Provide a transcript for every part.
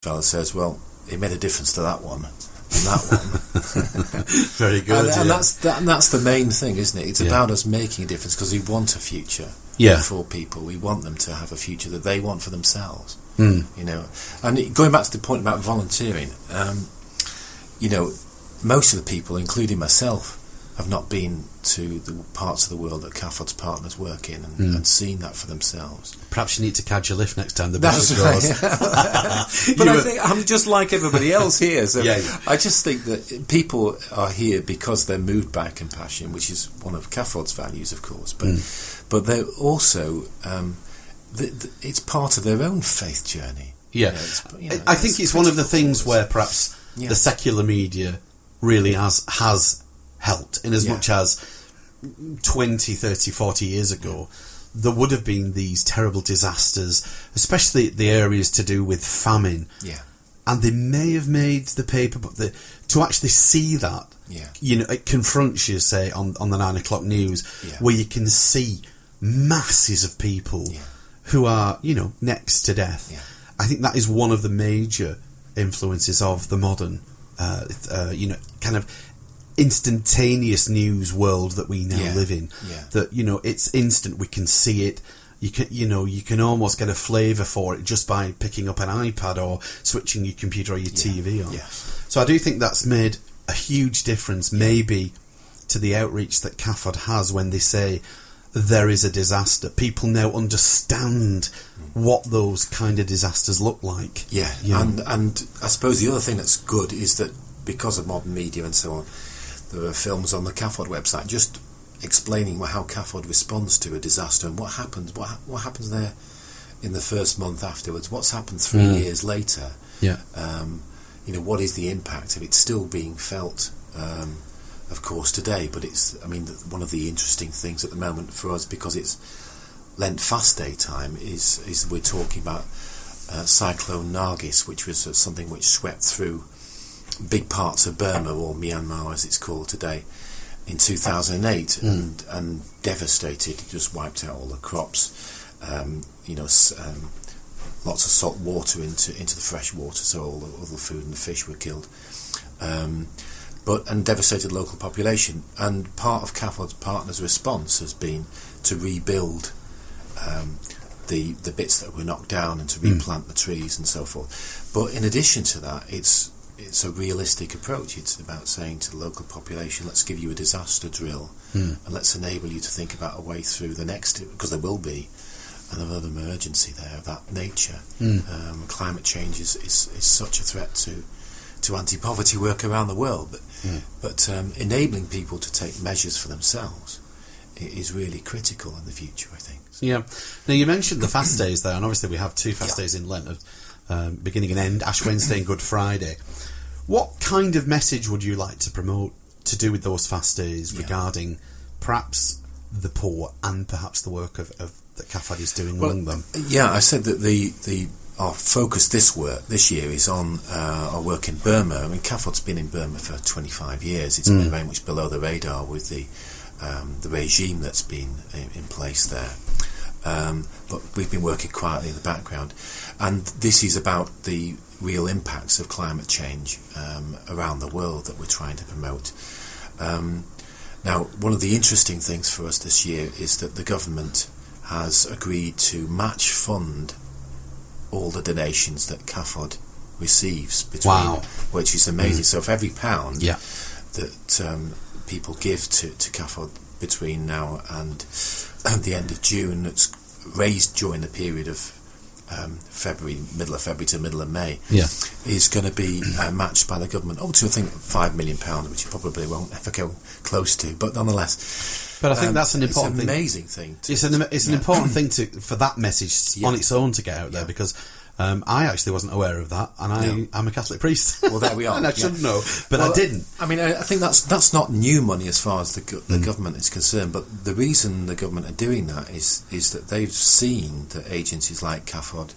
fellow says, well, it made a difference to that one and that one. Very good. And that's the main thing, isn't it? It's about us making a difference because we want a future for people. We want them to have a future that they want for themselves. You know, and going back to the point about volunteering, you know, most of the people, including myself, have not been to the parts of the world that CAFOD's partners work in and seen that for themselves. Perhaps you need to catch your lift next time the bishop goes. But I think I'm just like everybody else here. So I just think that people are here because they're moved by compassion, which is one of CAFOD's values, of course. But they're also it's part of their own faith journey. Yeah, I think it's one of the things where perhaps the secular media really has helped, in as much as 20, 30, 40 years ago there would have been these terrible disasters, especially the areas to do with famine, and they may have made the paper, but to actually see that, you know, it confronts you, say, on the 9 o'clock news, where you can see masses of people who are, you know, next to death. I think that is one of the major influences of the modern you know, kind of instantaneous news world that we now live in. That, you know, it's instant, we can see it. You can almost get a flavour for it just by picking up an iPad or switching your computer or your TV on. So I do think that's made a huge difference, maybe, to the outreach that CAFOD has when they say there is a disaster. People now understand what those kind of disasters look like. And I suppose the other thing that's good is that because of modern media and so on, there are films on the CAFOD website just explaining how CAFOD responds to a disaster and what happens there in the first month afterwards, what's happened 3 years later. You know, what is the impact of it still being felt, of course, today. But one of the interesting things at the moment for us, because it's Lent fast day time, is we're talking about Cyclone Nargis, which was something which swept through big parts of Burma, or Myanmar as it's called today, in 2008 and devastated. It just wiped out all the crops, you know, lots of salt water into the fresh water, so all the food and the fish were killed, and devastated local population. And part of CAFOD's partners' response has been to rebuild the bits that were knocked down and to replant the trees and so forth. But in addition to that, it's a realistic approach. It's about saying to the local population, let's give you a disaster drill and let's enable you to think about a way through the next, because there will be another emergency there of that nature. Climate change is such a threat to anti-poverty work around the world, but enabling people to take measures for themselves is really critical in the future, I think. Yeah. Now, you mentioned the fast days there, and obviously we have two fast days in Lent, beginning and end, Ash Wednesday and Good Friday. What kind of message would you like to promote to do with those fast days regarding perhaps the poor and perhaps the work of that CAFOD is doing among them? Yeah, I said that our focus this year is on our work in Burma. I mean, CAFOD's been in Burma for 25 years. It's been very much below the radar with the regime that's been in place there. But we've been working quietly in the background. And this is about the real impacts of climate change around the world that we're trying to promote. Now, one of the interesting things for us this year is that the government has agreed to match fund all the donations that CAFOD receives, which is amazing. So for every pound that people give to CAFOD between now and the end of June, that's raised during the period of middle of February to middle of May, is going to be matched by the government to, I think, £5 million, which you probably won't ever go close to, but nonetheless. But I think that's an important thing. Amazing thing. It's an important thing for that message on its own to get out there, because I actually wasn't aware of that, and I'm a Catholic priest. Well, there we are. And I should know, but I didn't. I mean, I think that's not new money as far as the government is concerned, but the reason the government are doing that is that they've seen that agencies like CAFOD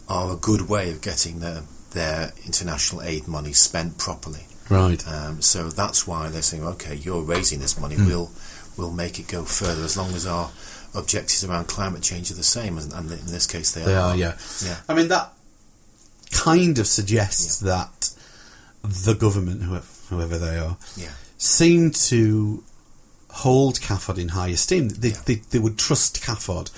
are a good way of getting their international aid money spent properly. Right. So that's why they're saying, okay, you're raising this money, we'll make it go further as long as our objectives around climate change are the same, and in this case they are. Yeah. I mean, that kind of suggests that the government, whoever they are, seem to hold CAFOD in high esteem. They would trust CAFOD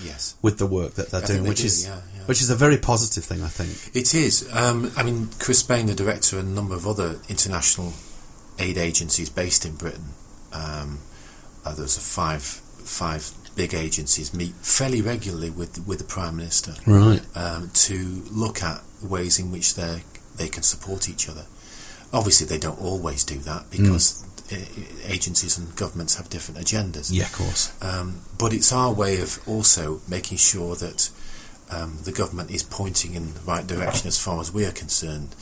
with the work that they're doing, which is a very positive thing, I think. It is. I mean, Chris Bain, the director, and a number of other international aid agencies based in Britain, there's five big agencies, meet fairly regularly with the Prime Minister, right, to look at ways in which they can support each other. Obviously, they don't always do that because agencies and governments have different agendas. Yeah, of course. But it's our way of also making sure that the government is pointing in the right direction as far as we are concerned,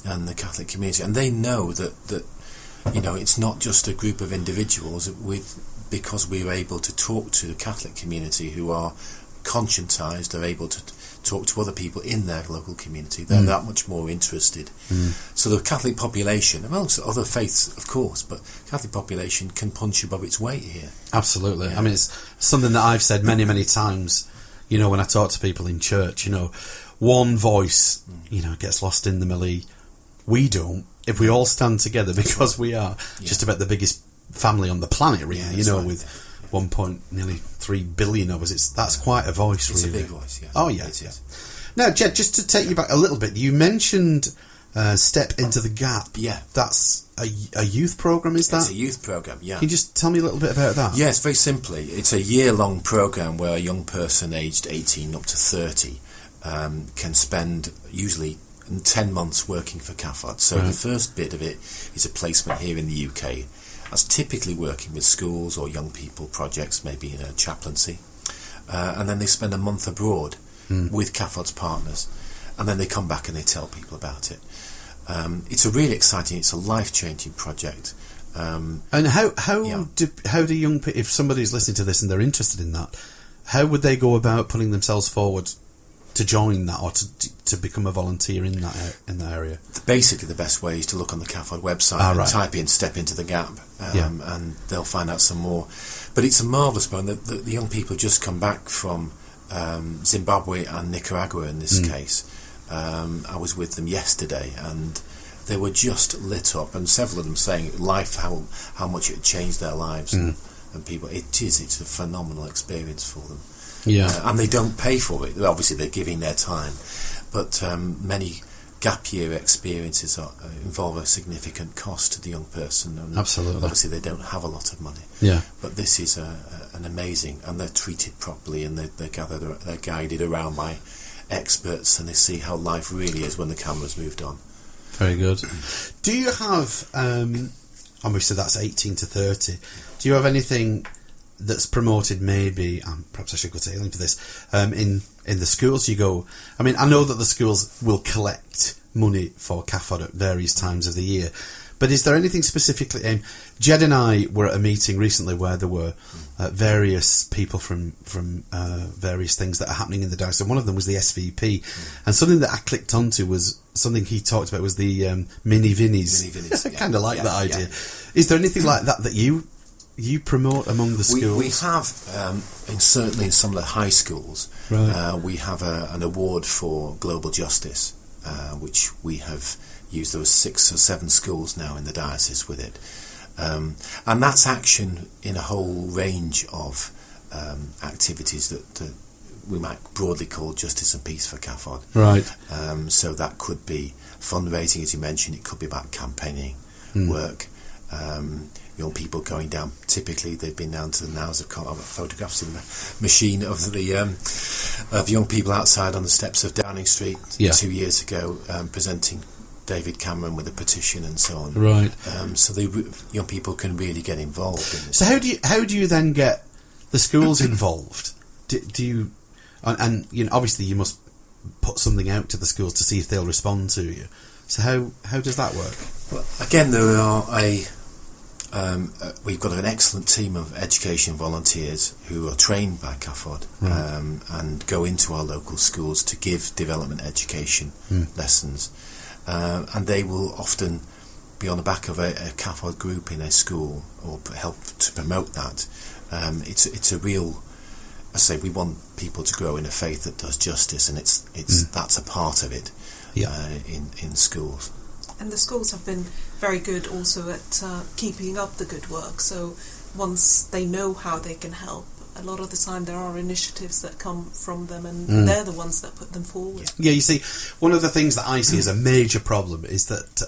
and the Catholic community. And they know that it's not just a group of individuals. Because we're able to talk to the Catholic community who are conscientised, are able to talk to other people in their local community. They're that much more interested. So the Catholic population, amongst other faiths, of course, but Catholic population can punch above its weight here. Absolutely. I mean, it's something that I've said many, many times, when I talk to people in church, one voice, gets lost in the melee. We don't. If we all stand together, because we are just about the biggest family on the planet, really, with 1.3 billion of us, that's quite a voice, it's really. It's a big voice, yeah. Oh, yeah. Now, Jed, just to take you back a little bit, you mentioned Step Into the Gap. Yeah. That's a youth programme, is that? It's a youth programme, yeah. Can you just tell me a little bit about that? Yes, very simply. It's a year-long programme where a young person aged 18 up to 30 can spend usually 10 months working for CAFOD. So the first bit of it is a placement here in the UK. That's typically working with schools or young people projects, maybe in a chaplaincy. And then they spend a month abroad with CAFOD's partners. And then they come back and they tell people about it. It's a really exciting, it's a life-changing project. And how do young people, if somebody's listening to this and they're interested in that, how would they go about putting themselves forward to join that, or to become a volunteer in that area? Basically, the best way is to look on the CAFOD website and type in "Step Into the Gap," and they'll find out some more. But it's a marvellous program. The young people just come back from Zimbabwe and Nicaragua in this case. I was with them yesterday, and they were just lit up, and several of them saying how much it changed their lives, and people. It's a phenomenal experience for them. Yeah, and they don't pay for it. Obviously, they're giving their time, but many gap year experiences involve a significant cost to the young person. And absolutely. Obviously, they don't have a lot of money. Yeah, but this is an amazing, and they're treated properly, and they're guided around by experts, and they see how life really is when the camera's moved on. Very good. Do you have? Obviously, that's 18 to 30. Do you have anything that's promoted, maybe, perhaps I should go to Aileen for this, in the schools you go? I mean, I know that the schools will collect money for CAFOD at various times of the year, but is there anything specifically? Jed and I were at a meeting recently where there were various people from various things that are happening in the diocese, and one of them was the SVP, and something that I clicked onto was something he talked about was the mini Vinnies. I kind of like that idea. Is there anything like that you promote among the schools? We have, certainly in some of the high schools, we have an award for global justice, which we have used. There were 6 or 7 schools now in the diocese with it. And that's action in a whole range of activities that we might broadly call justice and peace for CAFOD. Right. So that could be fundraising, as you mentioned. It could be about campaigning work. Young people going down. Typically, they've been down to the Nows of photographs in the machine of the young people outside on the steps of Downing Street 2 years ago, presenting David Cameron with a petition and so on. Right. So the young people can really get involved in this. So how do you then get the schools involved? Do you? And obviously you must put something out to the schools to see if they'll respond to you. So how does that work? Well, again, there are we've got an excellent team of education volunteers who are trained by CAFOD and go into our local schools to give development education lessons, and they will often be on the back of a CAFOD group in a school or help to promote that. It's a real, I say, we want people to grow in a faith that does justice, and it's that's a part of it. in schools. And the schools have been very good also at keeping up the good work. So once they know how they can help, a lot of the time there are initiatives that come from them, and they're the ones that put them forward. Yeah, you see, one of the things that I see as a major problem is that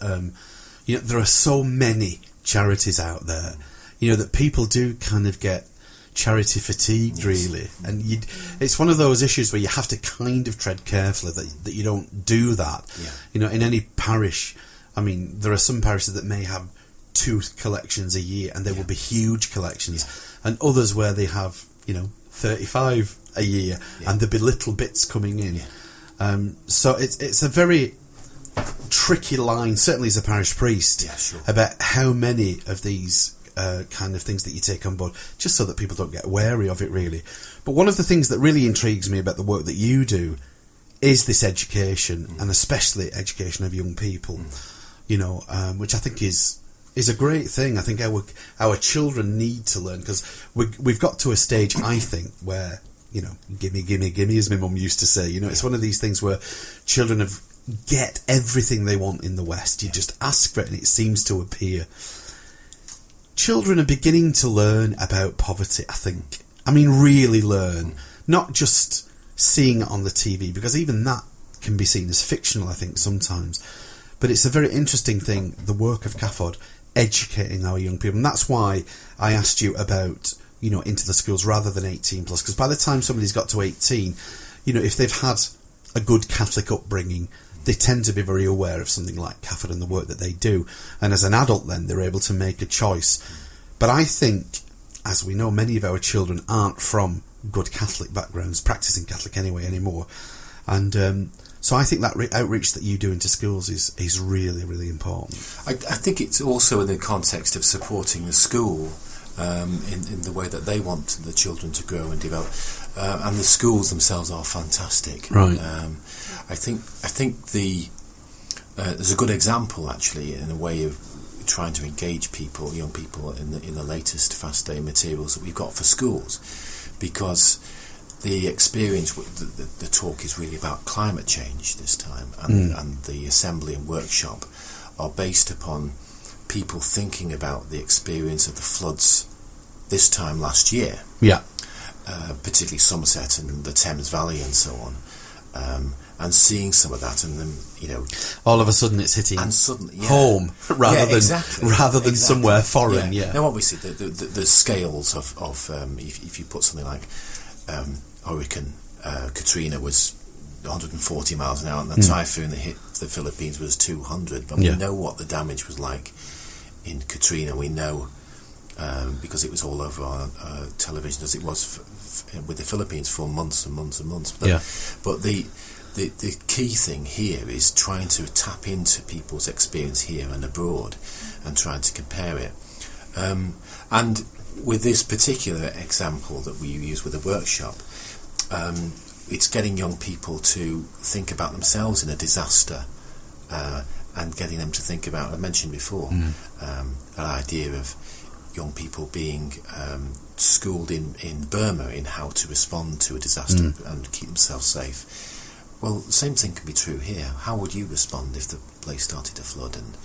there are so many charities out there, that people do kind of get charity fatigued, really, and it's one of those issues where you have to kind of tread carefully that you don't do that. In any parish, I mean, there are some parishes that may have 2 collections a year, and they will be huge collections, and others where they have 35 a year, and there'll be little bits coming in. So it's a very tricky line, certainly as a parish priest, about how many of these kind of things that you take on board, just so that people don't get wary of it, really. But one of the things that really intrigues me about the work that you do is this education, and especially education of young people, which I think is a great thing. I think our children need to learn, because we've got to a stage, I think, where, gimme, gimme, gimme, as my mum used to say. It's one of these things where children get everything they want in the West. You just ask for it and it seems to appear. Children are beginning to learn about poverty, I think. I mean, really learn. Not just seeing it on the TV, because even that can be seen as fictional, I think, sometimes. But it's a very interesting thing, the work of CAFOD, educating our young people. And that's why I asked you about, into the schools rather than 18 plus, because by the time somebody's got to 18, if they've had a good Catholic upbringing, they tend to be very aware of something like CAFOD and the work that they do. And as an adult then, they're able to make a choice. But I think, as we know, many of our children aren't from good Catholic backgrounds, practising Catholic anyway anymore. And so I think that outreach that you do into schools is really, really important. I think it's also in the context of supporting the school in the way that they want the children to grow and develop. And the schools themselves are fantastic. Right. I think there's a good example, actually, in a way of trying to engage people, young people, in the latest Fast Day materials that we've got for schools, because the experience, the talk is really about climate change this time, and the assembly and workshop are based upon people thinking about the experience of the floods this time last year. Yeah. Particularly Somerset and the Thames Valley and so on, and seeing some of that, and then all of a sudden it's hitting home rather than somewhere foreign. Yeah. Now obviously the scales of if you put something like Hurricane Katrina was 140 miles an hour, and the typhoon that hit the Philippines was 200. But we know what the damage was like in Katrina. We know. Because it was all over our television, as it was with the Philippines for months and months and months. But the key thing here is trying to tap into people's experience here and abroad, and trying to compare it. And with this particular example that we use with the workshop, it's getting young people to think about themselves in a disaster, and getting them to think about, I mentioned before, an idea of young people being schooled in Burma in how to respond to a disaster and keep themselves safe. Well, the same thing can be true here. How would you respond if the place started to flood? And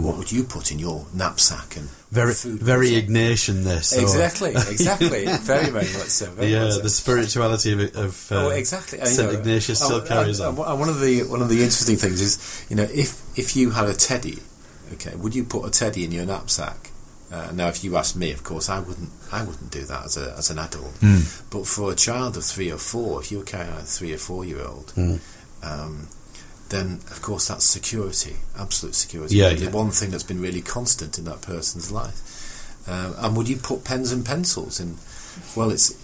what would you put in your knapsack? And very Ignatian this. Exactly. Very, very much so. The spirituality of St. Ignatius still carries on. One of the interesting things is, if you had a teddy, okay, would you put a teddy in your knapsack? Now, if you asked me, of course, I wouldn't do that as an adult. But for a child of 3 or 4, if you were carrying a 3 or 4 year old, then of course that's security, absolute security. The one thing that's been really constant in that person's life. And would you put pens and pencils in? Well, it's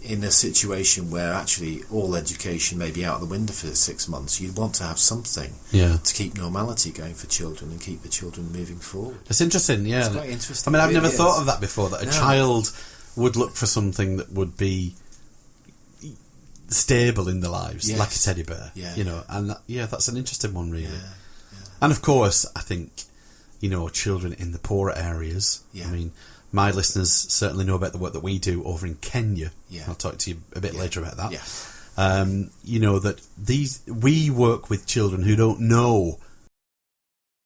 in a situation where actually all education may be out the window for 6 months. You'd want to have something to keep normality going for children and keep the children moving forward. It's interesting, It's quite interesting. I mean, I've never thought of that before, that a child would look for something that would be stable in their lives, like a teddy bear, and that's an interesting one, really. And of course, I think, children in the poorer areas, I mean, my listeners certainly know about the work that we do over in Kenya. I'll talk to you a bit later about that. that we work with children who don't know